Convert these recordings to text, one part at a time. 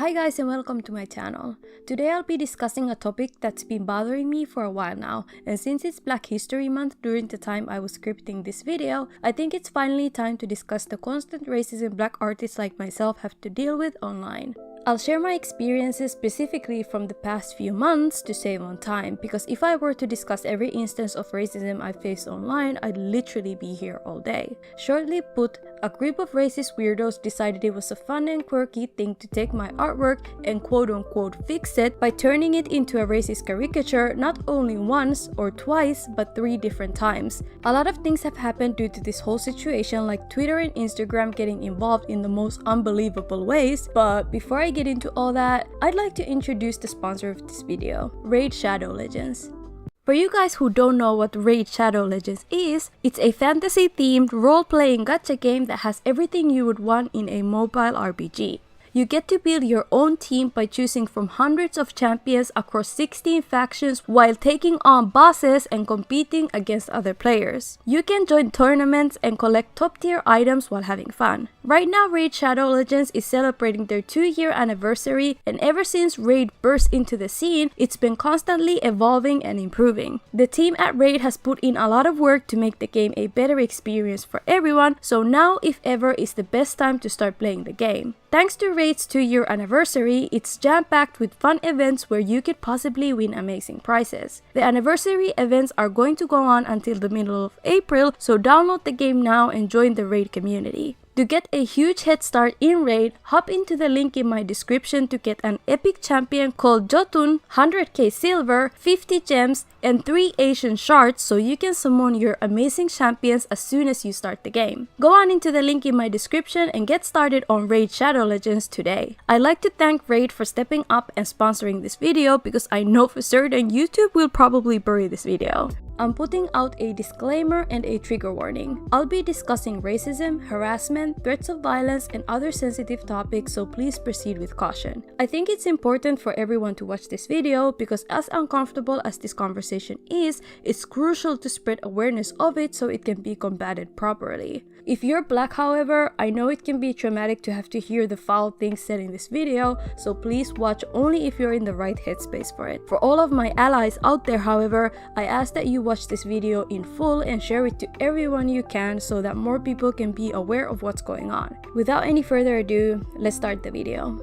Hi guys and welcome to my channel. Today I'll be discussing a topic that's been bothering me for a while now, and since it's Black History Month during the time I was scripting this video, I think it's finally time to discuss the constant racism Black artists like myself have to deal with online. I'll share my experiences specifically from the past few months to save on time, because if I were to discuss every instance of racism I faced online, I'd literally be here all day. Shortly put, a group of racist weirdos decided it was a fun and quirky thing to take my artwork and quote-unquote fix it by turning it into a racist caricature not only once or twice but 3 different times. A lot of things have happened due to this whole situation, like Twitter and Instagram getting involved in the most unbelievable ways, but before I get into all that, I'd like to introduce the sponsor of this video, Raid Shadow Legends. For you guys who don't know what Raid Shadow Legends is, it's a fantasy-themed role-playing gacha game that has everything you would want in a mobile RPG. You get to build your own team by choosing from hundreds of champions across 16 factions while taking on bosses and competing against other players. You can join tournaments and collect top-tier items while having fun. Right now, Raid Shadow Legends is celebrating their 2-year anniversary, and ever since Raid burst into the scene, it's been constantly evolving and improving. The team at Raid has put in a lot of work to make the game a better experience for everyone, so now if ever is the best time to start playing the game. Thanks to Raid's 2-year anniversary, it's jam-packed with fun events where you could possibly win amazing prizes. The anniversary events are going to go on until the middle of April, so download the game now and join the Raid community. To get a huge head start in Raid, hop into the link in my description to get an epic champion called Jotun, 100k silver, 50 gems, and 3 Asian shards so you can summon your amazing champions as soon as you start the game. Go on into the link in my description and get started on Raid Shadow Legends today. I'd like to thank Raid for stepping up and sponsoring this video, because I know for certain YouTube will probably bury this video. I'm putting out a disclaimer and a trigger warning. I'll be discussing racism, harassment, threats of violence, and other sensitive topics, so please proceed with caution. I think it's important for everyone to watch this video because as uncomfortable as this conversation is, it's crucial to spread awareness of it so it can be combated properly. If you're Black, however, I know it can be traumatic to have to hear the foul things said in this video, so please watch only if you're in the right headspace for it. For all of my allies out there, however, I ask that you watch this video in full and share it to everyone you can so that more people can be aware of what's going on. Without any further ado, let's start the video.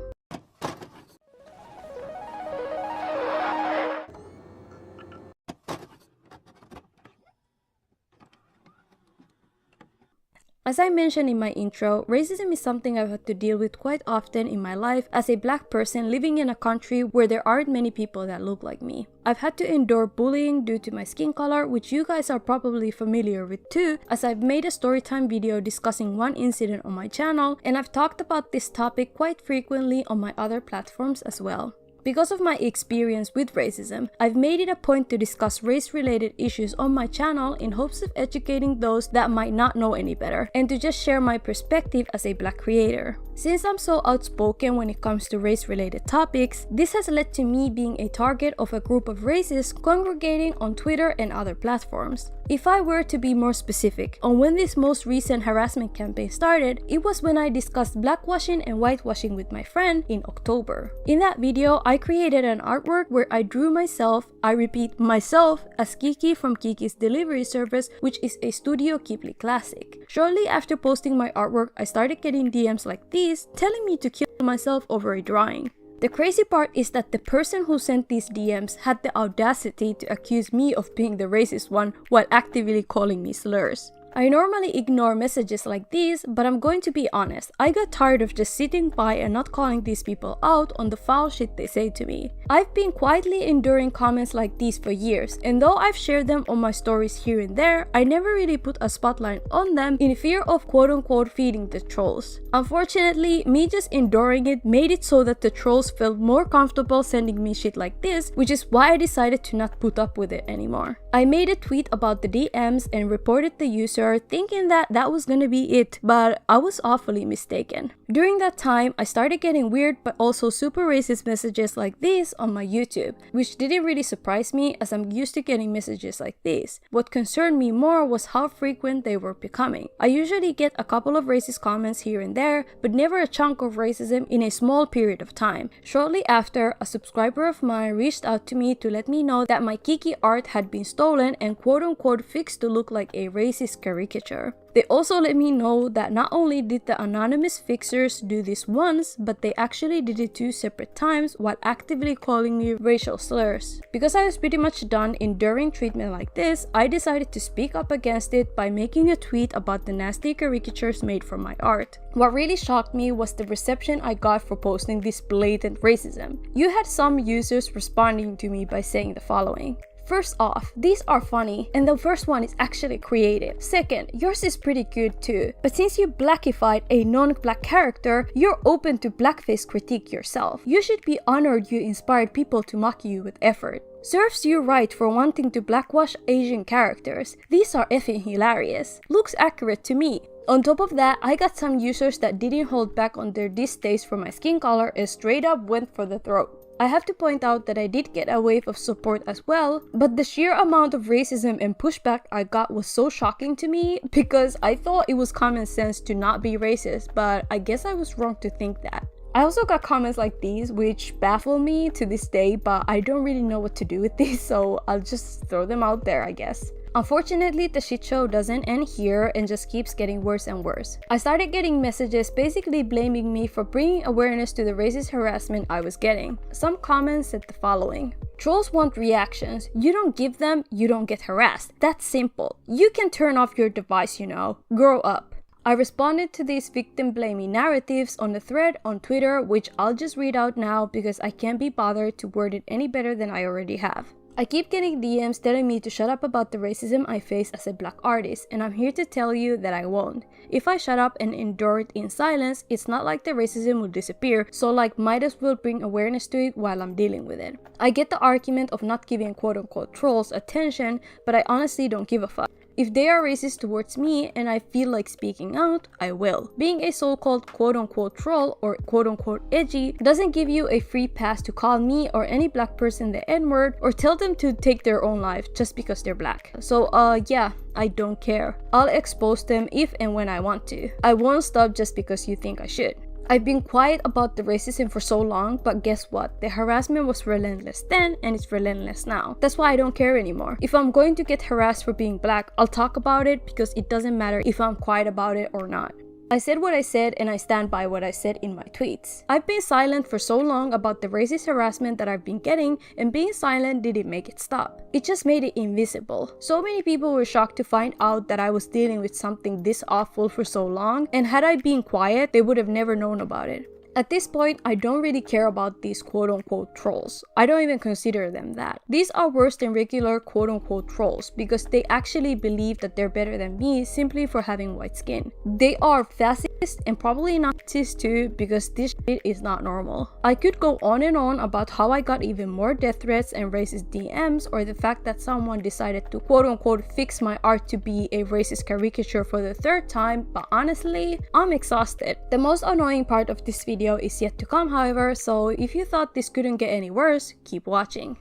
As I mentioned in my intro, racism is something I've had to deal with quite often in my life as a Black person living in a country where there aren't many people that look like me. I've had to endure bullying due to my skin color, which you guys are probably familiar with too, as I've made a storytime video discussing one incident on my channel, and I've talked about this topic quite frequently on my other platforms as well. Because of my experience with racism, I've made it a point to discuss race-related issues on my channel in hopes of educating those that might not know any better, and to just share my perspective as a Black creator. Since I'm so outspoken when it comes to race-related topics, this has led to me being a target of a group of racists congregating on Twitter and other platforms. If I were to be more specific on when this most recent harassment campaign started, it was when I discussed blackwashing and whitewashing with my friend in October. In that video, I created an artwork where I drew myself, I repeat myself, as Kiki from Kiki's Delivery Service, which is a Studio Ghibli classic. Shortly after posting my artwork, I started getting DMs like these telling me to kill myself over a drawing. The crazy part is that the person who sent these DMs had the audacity to accuse me of being the racist one while actively calling me slurs. I normally ignore messages like these, but I'm going to be honest, I got tired of just sitting by and not calling these people out on the foul shit they say to me. I've been quietly enduring comments like these for years, and though I've shared them on my stories here and there, I never really put a spotlight on them in fear of quote-unquote feeding the trolls. Unfortunately, me just enduring it made it so that the trolls felt more comfortable sending me shit like this, which is why I decided to not put up with it anymore. I made a tweet about the DMs and reported the user Twitter thinking that that was gonna be it, but I was awfully mistaken. During that time, I started getting weird but also super racist messages like this on my YouTube, which didn't really surprise me as I'm used to getting messages like this. What concerned me more was how frequent they were becoming. I usually get a couple of racist comments here and there, but never a chunk of racism in a small period of time. Shortly after, a subscriber of mine reached out to me to let me know that my Kiki art had been stolen and quote-unquote fixed to look like a racist caricature. They also let me know that not only did the anonymous fixers do this once, but they actually did it 2 separate times while actively calling me racial slurs. Because I was pretty much done enduring treatment like this, I decided to speak up against it by making a tweet about the nasty caricatures made from my art. What really shocked me was the reception I got for posting this blatant racism. You had some users responding to me by saying the following. First off, these are funny, and the first one is actually creative. Second, yours is pretty good too. But since you blackified a non-black character, you're open to blackface critique yourself. You should be honored you inspired people to mock you with effort. Serves you right for wanting to blackwash Asian characters. These are effing hilarious. Looks accurate to me. On top of that, I got some users that didn't hold back on their distaste for my skin color and straight up went for the throat. I have to point out that I did get a wave of support as well, but the sheer amount of racism and pushback I got was so shocking to me because I thought it was common sense to not be racist, but I guess I was wrong to think that. I also got comments like these which baffle me to this day, but I don't really know what to do with these, so I'll just throw them out there, I guess. Unfortunately, the shit show doesn't end here and just keeps getting worse and worse. I started getting messages basically blaming me for bringing awareness to the racist harassment I was getting. Some comments said the following. Trolls want reactions. You don't give them, you don't get harassed. That's simple. You can turn off your device, you know. Grow up. I responded to these victim-blaming narratives on the thread on Twitter, which I'll just read out now because I can't be bothered to word it any better than I already have. I keep getting DMs telling me to shut up about the racism I face as a black artist, and I'm here to tell you that I won't. If I shut up and endure it in silence, it's not like the racism will disappear, so might as well bring awareness to it while I'm dealing with it. I get the argument of not giving quote-unquote trolls attention, but I honestly don't give a fuck. If they are racist towards me and I feel like speaking out, I will. Being a so-called quote-unquote troll or quote-unquote edgy doesn't give you a free pass to call me or any black person the N-word or tell them to take their own life just because they're black. So yeah, I don't care. I'll expose them if and when I want to. I won't stop just because you think I should. I've been quiet about the racism for so long, but guess what? The harassment was relentless then and it's relentless now. That's why I don't care anymore. If I'm going to get harassed for being black, I'll talk about it because it doesn't matter if I'm quiet about it or not. I said what I said and I stand by what I said in my tweets. I've been silent for so long about the racist harassment that I've been getting, and being silent didn't make it stop. It just made it invisible. So many people were shocked to find out that I was dealing with something this awful for so long, and had I been quiet, they would have never known about it. At this point, I don't really care about these quote-unquote trolls. I don't even consider them that. These are worse than regular quote-unquote trolls because they actually believe that they're better than me simply for having white skin. They are fascist and probably Nazis too because this shit is not normal. I could go on and on about how I got even more death threats and racist DMs, or the fact that someone decided to quote-unquote fix my art to be a racist caricature for the 3rd time, but honestly, I'm exhausted. The most annoying part of this video is yet to come, however, so if you thought this couldn't get any worse, keep watching.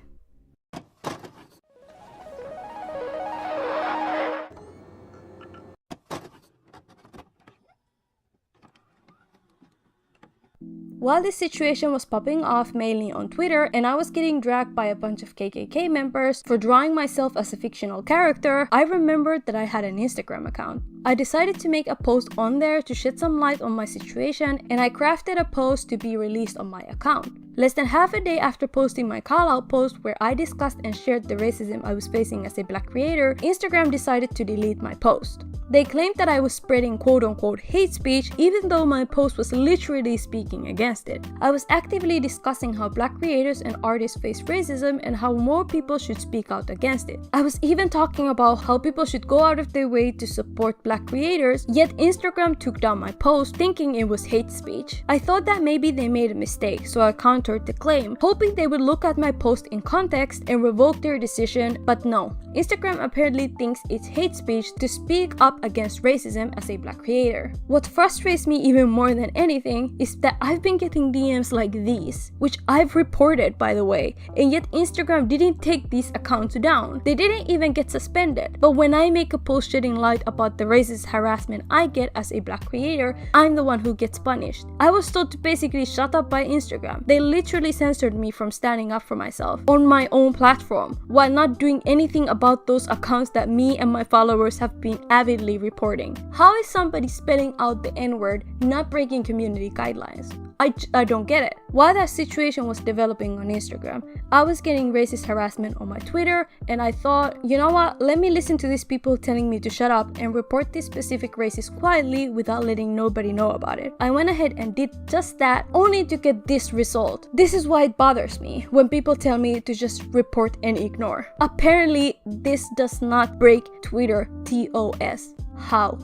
While this situation was popping off mainly on Twitter and I was getting dragged by a bunch of KKK members for drawing myself as a fictional character, I remembered that I had an Instagram account. I decided to make a post on there to shed some light on my situation, and I crafted a post to be released on my account. Less than half a day after posting my call-out post where I discussed and shared the racism I was facing as a black creator, Instagram decided to delete my post. They claimed that I was spreading quote-unquote hate speech even though my post was literally speaking against it. I was actively discussing how black creators and artists face racism and how more people should speak out against it. I was even talking about how people should go out of their way to support black creators, yet Instagram took down my post thinking it was hate speech. I thought that maybe they made a mistake, so I countered the claim, hoping they would look at my post in context and revoke their decision, but no. Instagram apparently thinks it's hate speech to speak up against racism as a black creator. What frustrates me even more than anything is that I've been getting DMs like these, which I've reported by the way, and yet Instagram didn't take these accounts down. They didn't even get suspended. But when I make a post shedding light about the racist harassment I get as a black creator, I'm the one who gets punished. I was told to basically shut up by Instagram. They literally censored me from standing up for myself on my own platform, while not doing anything about those accounts that me and my followers have been avidly reporting. How is somebody spelling out the N-word not breaking community guidelines? I don't get it. While that situation was developing on Instagram, I was getting racist harassment on my Twitter, and I thought, you know what, let me listen to these people telling me to shut up and report this specific racist quietly without letting nobody know about it. I went ahead and did just that, only to get this result. This is why it bothers me when people tell me to just report and ignore. Apparently, this does not break Twitter TOS. How?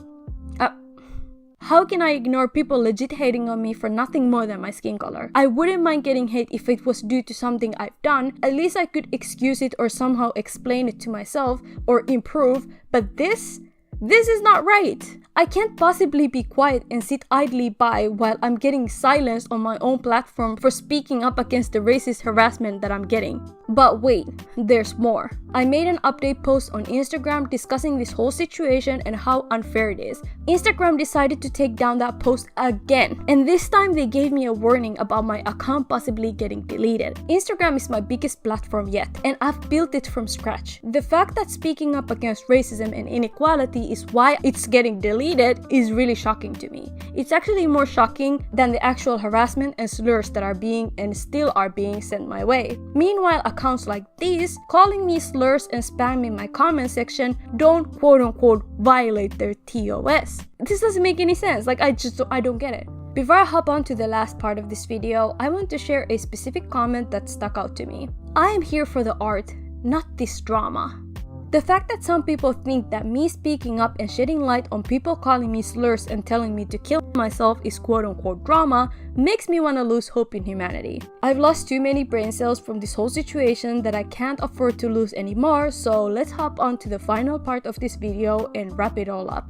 How can I ignore people legit hating on me for nothing more than my skin color? I wouldn't mind getting hate if it was due to something I've done. At least I could excuse it or somehow explain it to myself or improve, but this is not right. I can't possibly be quiet and sit idly by while I'm getting silenced on my own platform for speaking up against the racist harassment that I'm getting. But wait, there's more. I made an update post on Instagram discussing this whole situation and how unfair it is. Instagram decided to take down that post again, and this time they gave me a warning about my account possibly getting deleted. Instagram is my biggest platform yet, and I've built it from scratch. The fact that speaking up against racism and inequality is why it's getting deleted is really shocking to me. It's actually more shocking than the actual harassment and slurs that are being and still are being sent my way. Meanwhile, accounts like these calling me slurs and spamming my comment section don't quote-unquote violate their TOS. This doesn't make any sense. Like, I don't get it. Before I hop on to the last part of this video, I want to share a specific comment that stuck out to me. I am here for the art, not this drama. The fact that some people think that me speaking up and shedding light on people calling me slurs and telling me to kill myself is quote-unquote drama makes me want to lose hope in humanity. I've lost too many brain cells from this whole situation that I can't afford to lose anymore, so let's hop on to the final part of this video and wrap it all up.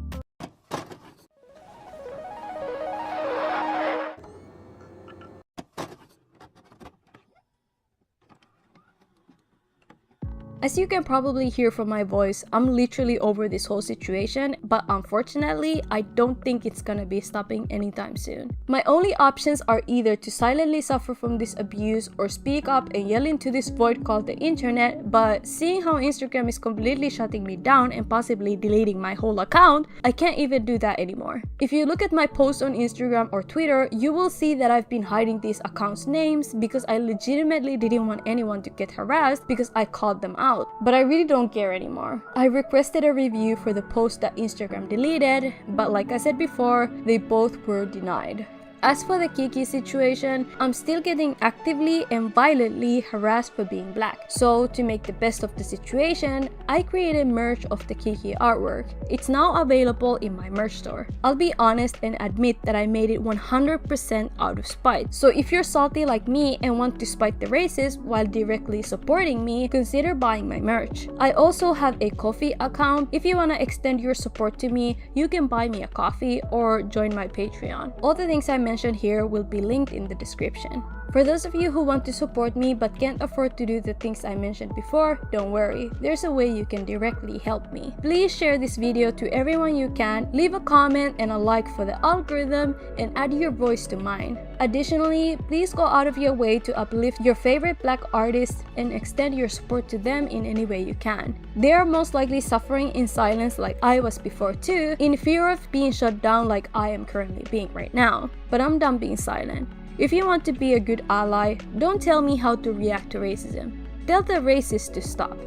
As you can probably hear from my voice, I'm literally over this whole situation, but unfortunately, I don't think it's gonna be stopping anytime soon. My only options are either to silently suffer from this abuse or speak up and yell into this void called the internet, but seeing how Instagram is completely shutting me down and possibly deleting my whole account, I can't even do that anymore. If you look at my posts on Instagram or Twitter, you will see that I've been hiding these accounts' names because I legitimately didn't want anyone to get harassed because I called them out. But I really don't care anymore. I requested a review for the post that Instagram deleted, but like I said before, they both were denied. As for the Kiki situation, I'm still getting actively and violently harassed for being black. So to make the best of the situation, I created merch of the Kiki artwork. It's now available in my merch store. I'll be honest and admit that I made it 100% out of spite. So if you're salty like me and want to spite the racist while directly supporting me, consider buying my merch. I also have a Ko-fi account. If you want to extend your support to me, you can buy me a coffee or join my Patreon. All the things I mentioned here will be linked in the description. For those of you who want to support me but can't afford to do the things I mentioned before, don't worry, there's a way you can directly help me. Please share this video to everyone you can, leave a comment and a like for the algorithm, and add your voice to mine. Additionally, please go out of your way to uplift your favorite black artists and extend your support to them in any way you can. They are most likely suffering in silence like I was before too, in fear of being shut down like I am currently being right now. But I'm done being silent. If you want to be a good ally, don't tell me how to react to racism. Tell the racist to stop.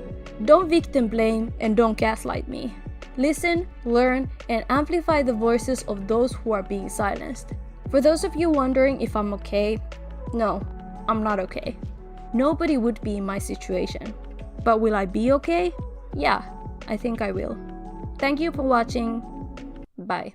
Don't victim blame and don't gaslight me. Listen, learn, and amplify the voices of those who are being silenced. For those of you wondering if I'm okay, no, I'm not okay. Nobody would be in my situation. But will I be okay? Yeah, I think I will. Thank you for watching. Bye.